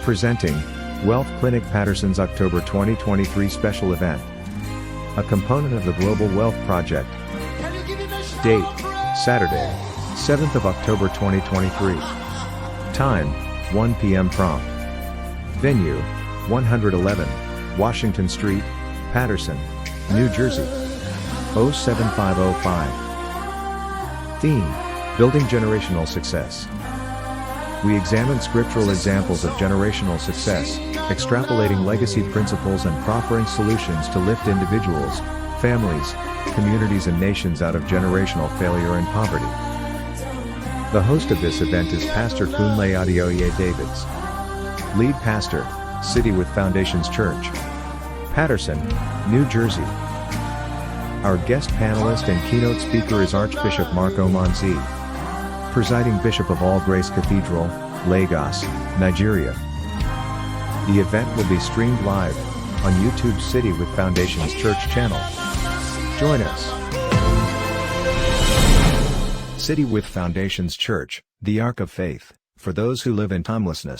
Presenting, Wealth Clinic Patterson's October 2023 special event. A component of the Global Wealth Project. Date, Saturday, 7th of October 2023. Time, 1 p.m. prompt. Venue, 111, Washington Street, Patterson, New Jersey, 07505. Theme, Building Generational Success. We examine scriptural examples of generational success, extrapolating legacy principles and proffering solutions to lift individuals, families, communities and nations out of generational failure and poverty. The host of this event is Pastor Kunle Adeoye Davids. Lead Pastor, City with Foundations Church, Patterson, New Jersey. Our guest panelist and keynote speaker is Archbishop Mark Omanzi, Presiding Bishop of All Grace Cathedral, Lagos, Nigeria. The event will be streamed live on YouTube's City with Foundations Church channel. Join us. City with Foundations Church, the Ark of Faith, for those who live in timelessness.